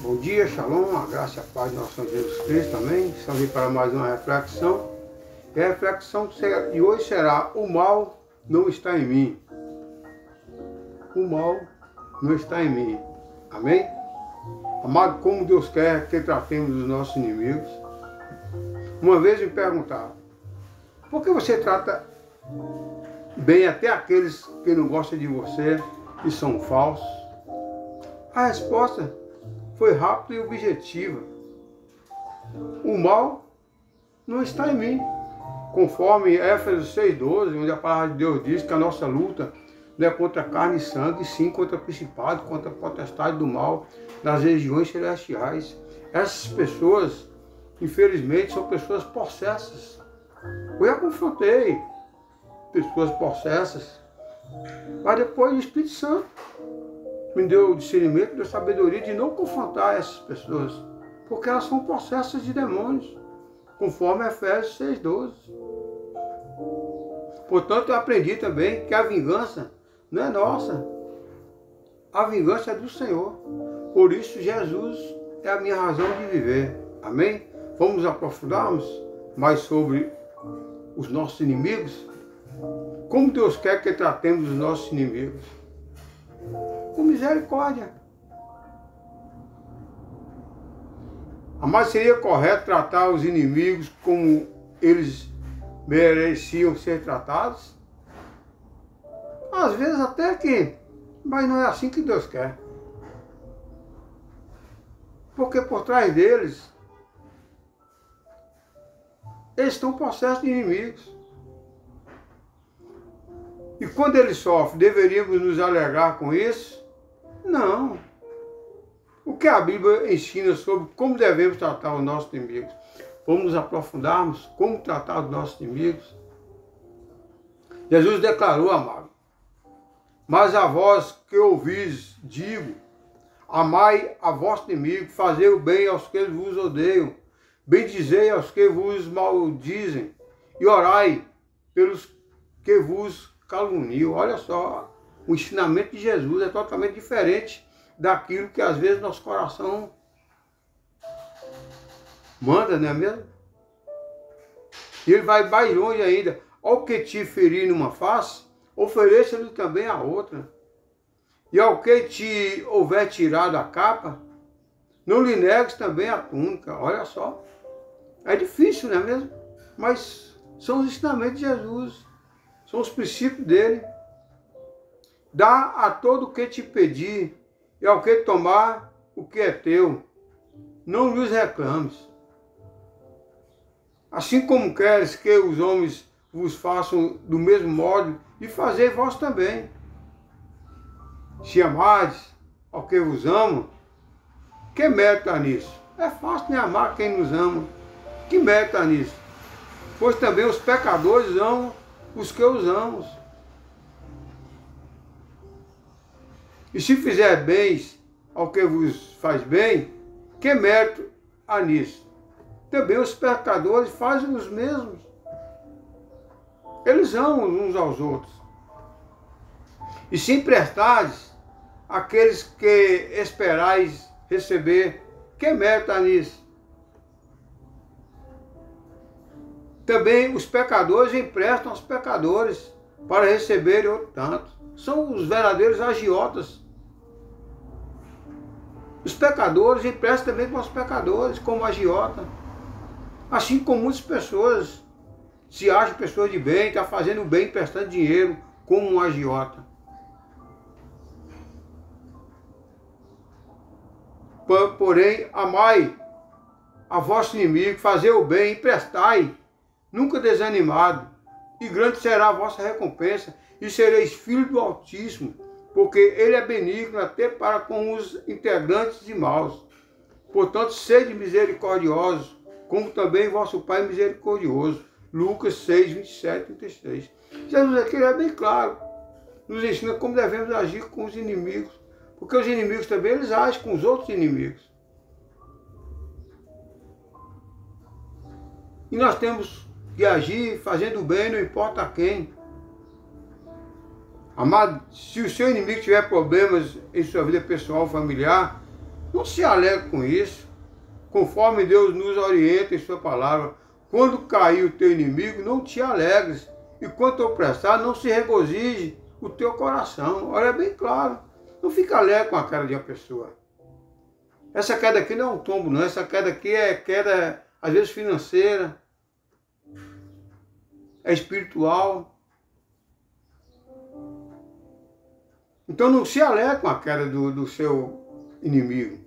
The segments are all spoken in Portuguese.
Bom dia, shalom, a graça e a paz do nosso Senhor Jesus Cristo, amém? Estamos aqui para mais uma reflexão. E a reflexão de hoje será: o mal não está em mim. O mal não está em mim, amém? Amado, como Deus quer que tratemos os nossos inimigos. Uma vez me perguntaram: por que você trata bem até aqueles que não gostam de você e são falsos? A resposta foi rápida e objetiva: o mal não está em mim. Conforme Éfeso 6,12, onde a palavra de Deus diz que a nossa luta não é contra carne e sangue, sim contra principado, contra a potestade do mal nas regiões celestiais. Essas pessoas, infelizmente, são pessoas possessas. Eu já confrontei pessoas possessas, mas depois o Espírito Santo me deu o discernimento, deu sabedoria de não confrontar essas pessoas, porque elas são possessas de demônios, conforme Efésios 6,12. Portanto, eu aprendi também que a vingança não é nossa, a vingança é do Senhor. Por isso, Jesus é a minha razão de viver. Amém? Vamos aprofundarmos mais sobre os nossos inimigos? Como Deus quer que tratemos os nossos inimigos? Com misericórdia. Mas seria correto tratar os inimigos como eles mereciam ser tratados? Às vezes até que, mas não é assim que Deus quer. Porque por trás deles, eles estão possessos de inimigos. E quando eles sofrem, deveríamos nos alegrar com isso? Não. O que a Bíblia ensina sobre como devemos tratar os nossos inimigos? Vamos nos aprofundarmos como tratar os nossos inimigos? Jesus declarou, amado: mas a vós que ouvis, digo, amai a vosso inimigo, fazei o bem aos que vos odeiam, bendizei aos que vos maldizem, e orai pelos que vos caluniam. Olha só, o ensinamento de Jesus é totalmente diferente daquilo que às vezes nosso coração manda, não é mesmo? E ele vai mais longe ainda: ao que te ferir numa face, ofereça-lhe também a outra. E ao que te houver tirado a capa, não lhe negues também a túnica. Olha só, é difícil, não é mesmo? Mas são os ensinamentos de Jesus, são os princípios dele. Dá a todo o que te pedir, e ao que tomar o que é teu, não lhes reclames. Assim como queres que os homens vos façam do mesmo modo, e fazei vós também. Se amardes ao que vos ama, que mérito há nisso? É fácil, né, amar quem nos ama. Que mérito há nisso? Pois também os pecadores amam os que os amam. E se fizer bens ao que vos faz bem, que mérito há nisso? Também os pecadores fazem os mesmos. Eles amam uns aos outros. E se emprestardes àqueles que esperais receber, que mérito há nisso? Também os pecadores emprestam aos pecadores para receberem outro tanto. São os verdadeiros agiotas. Os pecadores emprestam também para os pecadores, como agiota. Assim como muitas pessoas se acham pessoas de bem, estão fazendo bem, emprestando dinheiro, como um agiota. Porém, amai a vosso inimigo, fazei o bem, emprestai, nunca desanimado, e grande será a vossa recompensa, e sereis filhos do Altíssimo, porque ele é benigno até para com os integrantes de maus. Portanto, sede misericordiosos, como também vosso Pai é misericordioso. Lucas 6, 27 e 36. Jesus aqui é bem claro, nos ensina como devemos agir com os inimigos, porque os inimigos também, eles agem com os outros inimigos. E nós temos que agir fazendo o bem, não importa a quem. Amado, se o seu inimigo tiver problemas em sua vida pessoal, familiar, não se alegre com isso, conforme Deus nos orienta em sua palavra. Quando cair o teu inimigo, não te alegres, e quando opressar, não se regozije o teu coração. Olha bem claro, não fica alegre com a queda de uma pessoa. Essa queda aqui não é um tombo, não. Essa queda aqui é queda, às vezes, financeira, é espiritual. Então não se alegre com a queda do seu inimigo.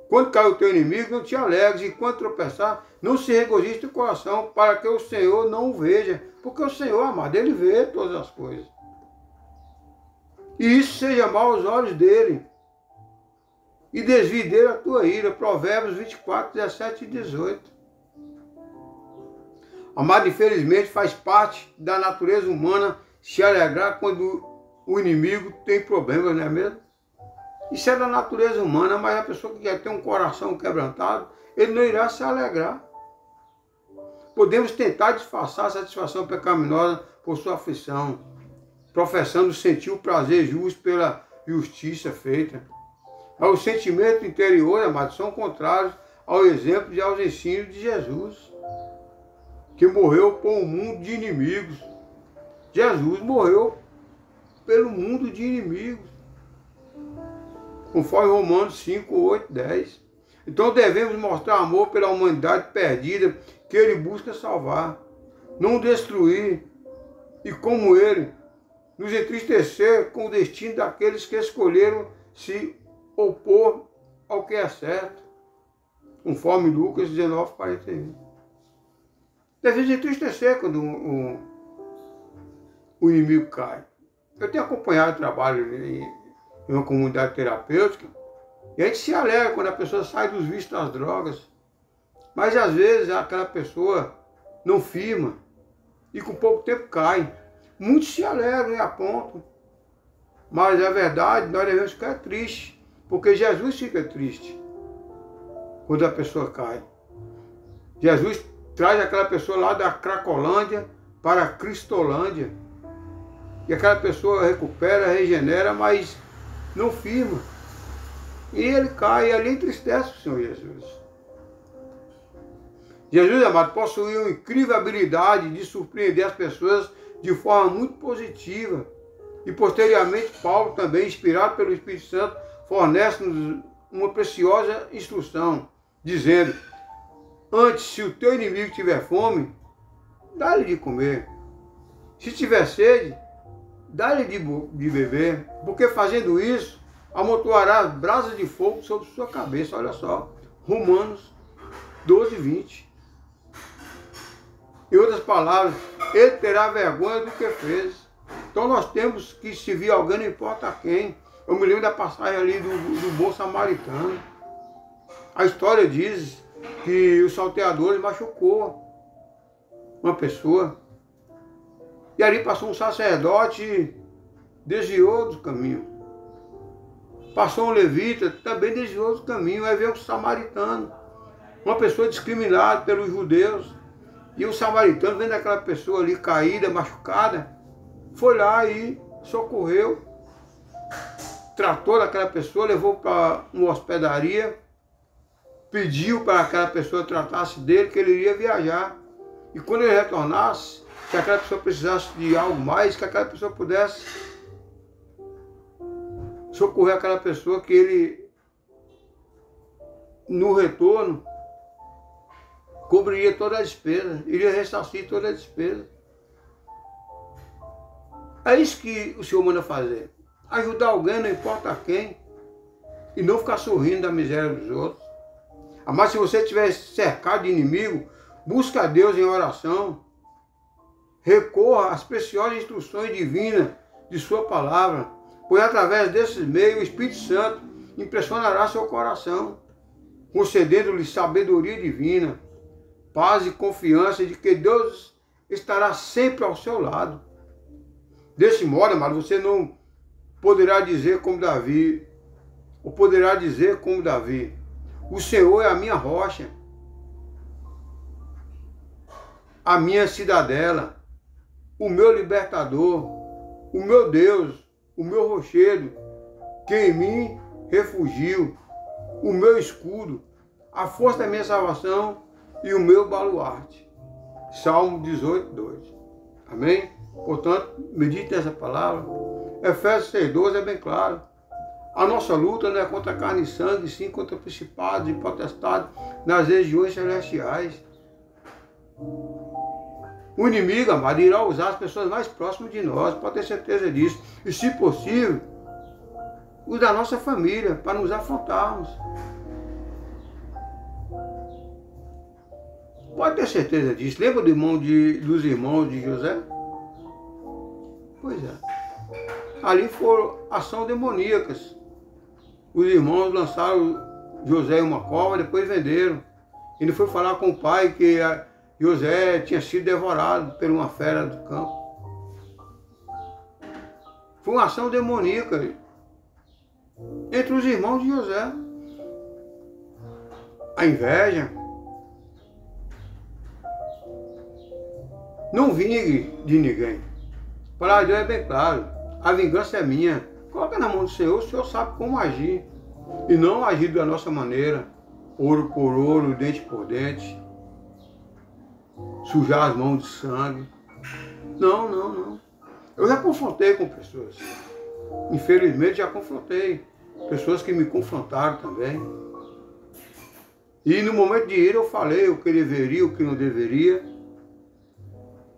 Quando cai o teu inimigo, não te alegres, e quando tropeçar, não se regozije teu coração, para que o Senhor não o veja. Porque o Senhor, amado, Ele vê todas as coisas. E isso seja mal aos olhos dele. E desvie dele a tua ira. Provérbios 24, 17 e 18. Amado, infelizmente faz parte da natureza humana se alegrar quando o inimigo tem problemas, não é mesmo? Isso é da natureza humana, mas a pessoa que quer ter um coração quebrantado, ele não irá se alegrar. Podemos tentar disfarçar a satisfação pecaminosa por sua aflição, professando sentir o prazer justo pela justiça feita. Os sentimentos interiores, amados, são contrários ao exemplo e aos ensinos de Jesus, que morreu por um mundo de inimigos. Jesus morreu pelo mundo de inimigos, conforme Romanos 5, 8, 10. Então devemos mostrar amor pela humanidade perdida que Ele busca salvar, não destruir, e como Ele, nos entristecer com o destino daqueles que escolheram se opor ao que é certo, conforme Lucas 19, 41. Devemos entristecer quando o inimigo cai. Eu tenho acompanhado o trabalho em uma comunidade terapêutica, e a gente se alegra quando a pessoa sai dos vícios das drogas. Mas às vezes aquela pessoa não firma e com pouco tempo cai. Muitos se alegram e apontam. Mas é verdade, nós devemos ficar tristes, porque Jesus fica triste quando a pessoa cai. Jesus traz aquela pessoa lá da Cracolândia para a Cristolândia. E aquela pessoa recupera, regenera, mas não firma. E ele cai, e ali entristece o Senhor Jesus. Jesus, amado, possuía uma incrível habilidade de surpreender as pessoas de forma muito positiva. E posteriormente Paulo, também inspirado pelo Espírito Santo, fornece-nos uma preciosa instrução, dizendo: antes, se o teu inimigo tiver fome, dá-lhe de comer. Se tiver sede, dá-lhe de beber, porque fazendo isso, amontoará brasas de fogo sobre sua cabeça. Olha só, Romanos 12, 20. Em outras palavras, ele terá vergonha do que fez. Então nós temos que servir alguém, não importa quem. Eu me lembro da passagem ali do bom samaritano. A história diz que os salteadores machucou uma pessoa. E ali passou um sacerdote e desviou do caminho. Passou um levita, também desviou do caminho. Aí veio um samaritano, uma pessoa discriminada pelos judeus. E o samaritano, vendo aquela pessoa ali caída, machucada, foi lá e socorreu, tratou daquela pessoa, levou para uma hospedaria, pediu para aquela pessoa tratasse dele, que ele iria viajar. E quando ele retornasse, se aquela pessoa precisasse de algo mais, que aquela pessoa pudesse socorrer aquela pessoa, que ele, no retorno, cobriria toda a despesa, iria ressarcir toda a despesa. É isso que o Senhor manda fazer. Ajudar alguém, não importa quem, e não ficar sorrindo da miséria dos outros. Mas se você estiver cercado de inimigo, busque a Deus em oração. Recorra às preciosas instruções divinas de sua palavra, pois através desses meios o Espírito Santo impressionará seu coração, concedendo-lhe sabedoria divina, paz e confiança de que Deus estará sempre ao seu lado. Desse modo, amado, você não poderá dizer como Davi, ou poderá dizer como Davi: o Senhor é a minha rocha, a minha cidadela, o meu libertador, o meu Deus, o meu rochedo, que em mim refugio, o meu escudo, a força da minha salvação e o meu baluarte. Salmo 18, 2. Amém? Portanto, medite nessa palavra. Efésios 6,12 é bem claro. A nossa luta não é contra carne e sangue, sim contra principados e potestades nas regiões celestiais. O inimigo, amado, irá usar as pessoas mais próximas de nós, pode ter certeza disso. E, se possível, os da nossa família, para nos afrontarmos. Pode ter certeza disso. Lembra dos irmãos de José? Pois é. Ali foram ação demoníacas. Os irmãos lançaram José em uma cova, depois venderam. Ele foi falar com o pai que José tinha sido devorado por uma fera do campo. Foi uma ação demoníaca entre os irmãos de José. A inveja. Não vingue de ninguém. A palavra de Deus é bem claro. A vingança é minha. Coloca na mão do Senhor, o Senhor sabe como agir. E não agir da nossa maneira. Ouro por ouro, dente por dente. Sujar as mãos de sangue. Não, não, não. Eu já confrontei com pessoas. Infelizmente já confrontei. Pessoas que me confrontaram também. E no momento de ir eu falei o que deveria, o que não deveria.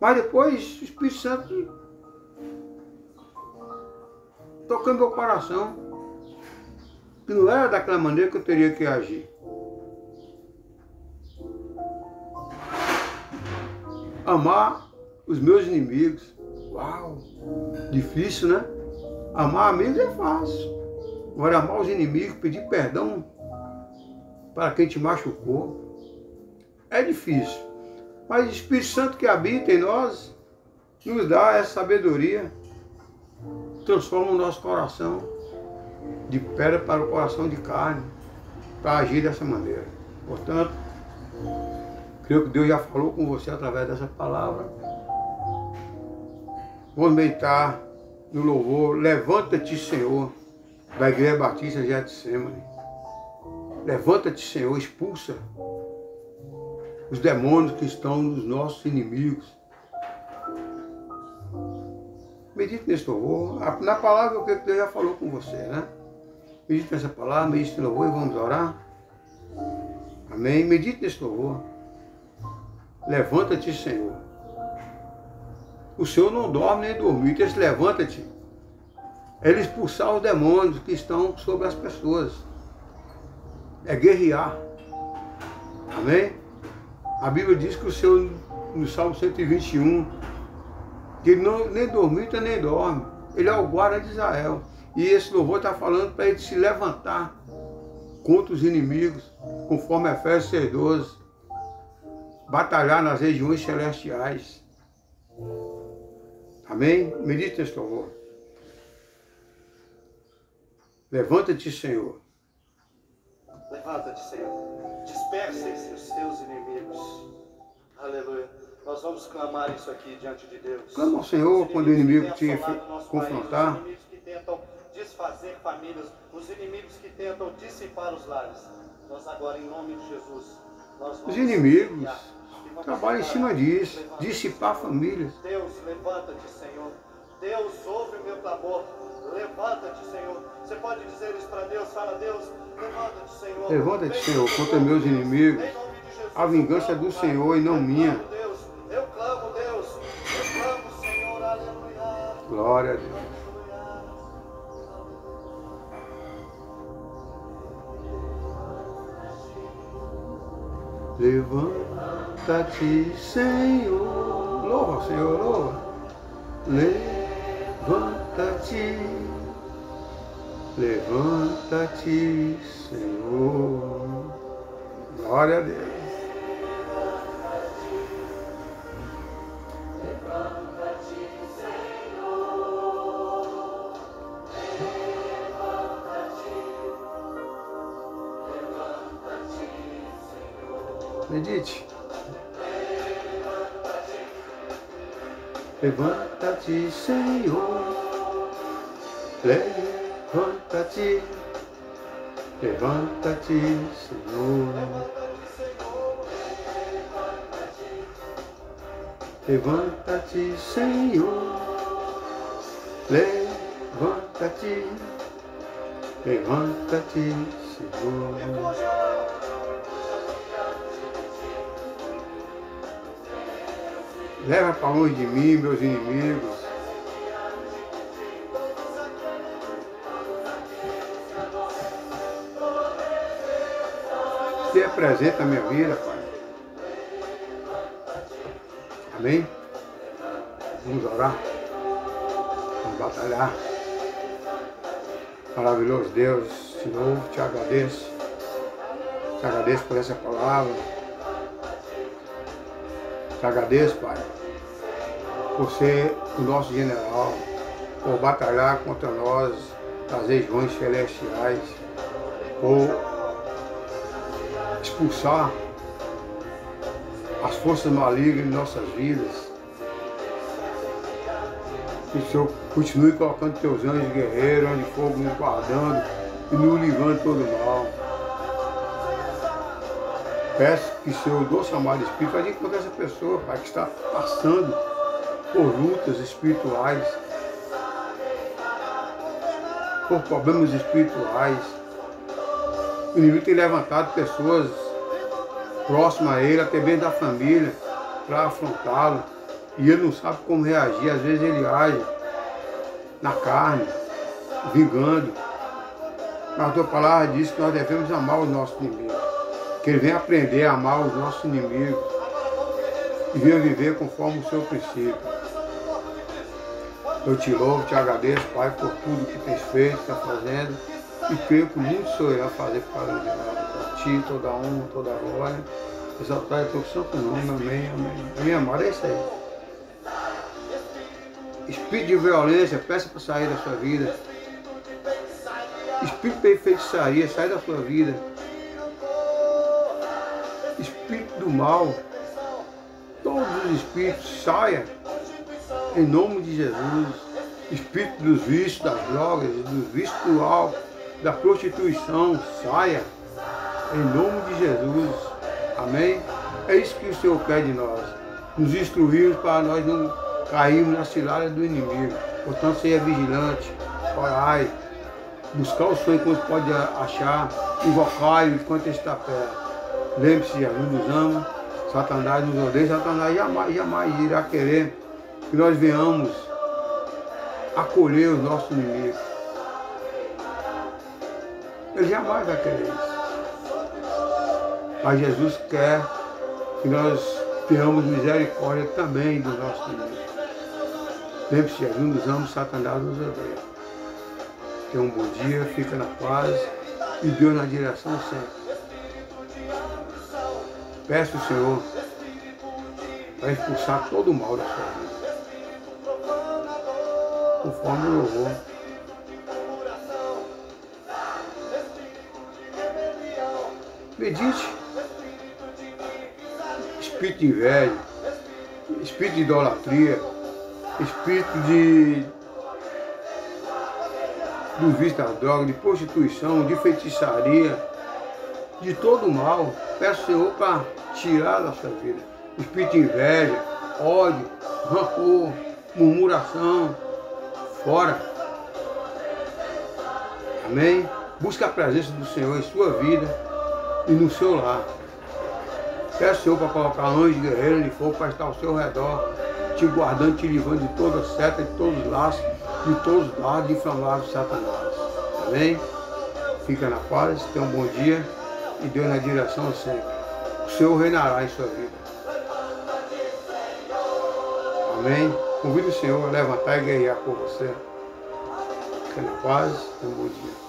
Mas depois o Espírito Santo tocou meu coração. Que não era daquela maneira que eu teria que agir. Amar os meus inimigos. Uau! Difícil, né? Amar amigos é fácil. Agora amar os inimigos, pedir perdão para quem te machucou, é difícil. Mas o Espírito Santo que habita em nós nos dá essa sabedoria, transforma o nosso coração de pedra para o coração de carne, para agir dessa maneira. Portanto, creio que Deus já falou com você através dessa palavra. Vamos meditar no louvor, levanta-te, Senhor, da Igreja Batista Getsemane. Levanta-te, Senhor, expulsa os demônios que estão nos nossos inimigos. Medite nesse louvor. Na palavra eu creio que Deus já falou com você, né? Medite nessa palavra, medite nesse louvor e vamos orar. Amém? Medite nesse louvor. Levanta-te, Senhor. O Senhor não dorme nem dormir. Então, levanta-te. É Ele expulsar os demônios que estão sobre as pessoas. É guerrear. Amém? A Bíblia diz que o Senhor, no Salmo 121, que ele não, nem dormita nem dorme. Ele é o guarda de Israel. E esse louvor está falando para ele se levantar contra os inimigos, conforme Efésios 6,12. Batalhar nas regiões celestiais. Amém? Medite nesse louvor. Levanta-te, Senhor. Levanta-te, Senhor. Dispersa os teus inimigos. Aleluia. Nós vamos clamar isso aqui diante de Deus. Clama ao Senhor quando o inimigo te confrontar. Os inimigos que tentam desfazer famílias, os inimigos que tentam dissipar os lares. Nós agora, em nome de Jesus, nós vamos... Os inimigos trabalham em cima disso, dissipar famílias. Deus, levanta-te, Senhor. Deus, ouve o meu clamor. Levanta-te, Senhor. Você pode dizer isso para Deus? Fala, Deus, levanta-te, Senhor. Levanta-te, Senhor, contra meus inimigos. A vingança é do Senhor e não minha. Eu clamo, Deus. Eu clamo, Senhor. Aleluia. Glória a Deus. Levanta-te, Senhor. Louva, Senhor, louva. Levanta-te. Levanta-te, Senhor. Glória a Deus. Medite. Levanta-te, Senhor. Levanta-te, levanta-te, Senhor. Levanta-te, Senhor. Levanta-te, levanta-te, Senhor. Leva para longe de mim, meus inimigos. Você é presente na minha vida, Pai. Amém? Vamos orar. Vamos batalhar. Maravilhoso Deus, Senhor, te agradeço. Te agradeço por essa palavra. Te agradeço, Pai, por ser o nosso general, por batalhar contra nós, as regiões celestiais, por expulsar as forças malignas em nossas vidas. Que o Senhor continue colocando teus anjos guerreiros, anjos de fogo nos guardando e nos livrando de todo mal. Peço que o Seu doce amado Espírito vai encontrar essa pessoa, Pai, que está passando por lutas espirituais, por problemas espirituais. O inimigo tem levantado pessoas próximas a ele, até mesmo da família, para afrontá-lo. E ele não sabe como reagir. Às vezes ele age na carne, vingando. Mas a tua palavra diz que nós devemos amar os nossos inimigos. Que ele venha aprender a amar os nossos inimigos e venha viver conforme o seu princípio. Eu te louvo, te agradeço, Pai, por tudo que tens feito, está fazendo, e creio que muito sou eu a fazer para nós. A ti toda honra, toda glória, exaltar o teu santo nome, amém, amém. Minha amada, é isso aí. Espírito de violência, peça para sair da sua vida. Espírito de feitiçaria, sai da sua vida. Espírito do mal, todos os espíritos saia em nome de Jesus. Espírito dos vícios, das drogas, dos vícios do álcool, da prostituição, saia em nome de Jesus. Amém? É isso que o Senhor quer de nós, nos instruirmos para nós não cairmos na cilada do inimigo. Portanto, seja vigilante, orai, buscar o Senhor enquanto pode achar, invocar-o enquanto está perto. Lembre-se, Jesus nos ama, Satanás nos odeia, Satanás jamais irá querer que nós venhamos acolher os nossos inimigos. Ele jamais vai querer isso. Mas Jesus quer que nós tenhamos misericórdia também dos nossos inimigos. Lembre-se, Jesus nos ama, Satanás nos odeia. Tenha um bom dia, fica na paz e Deus na direção sempre. Peço ao Senhor para expulsar todo o mal da sua vida, conforme o louvor. Medite. Espírito de inveja, espírito de idolatria, espírito do vício da droga, de prostituição, de feitiçaria, de todo o mal. Peço ao Senhor para tirar da sua vida. Espírito de inveja, ódio, rancor, murmuração, fora. Amém? Busque a presença do Senhor em sua vida e no seu lar. Peço ao Senhor para colocar anjos guerreiros de fogo para estar ao seu redor, te guardando, te livrando de toda seta, de todos os laços, de todos os dardos inflamados de Satanás. Amém? Fica na paz, tenha um bom dia e Deus na direção sempre. O Senhor reinará em sua vida. Amém? Convido o Senhor a levantar e guerrear por você. Fica na paz, tenha um bom dia.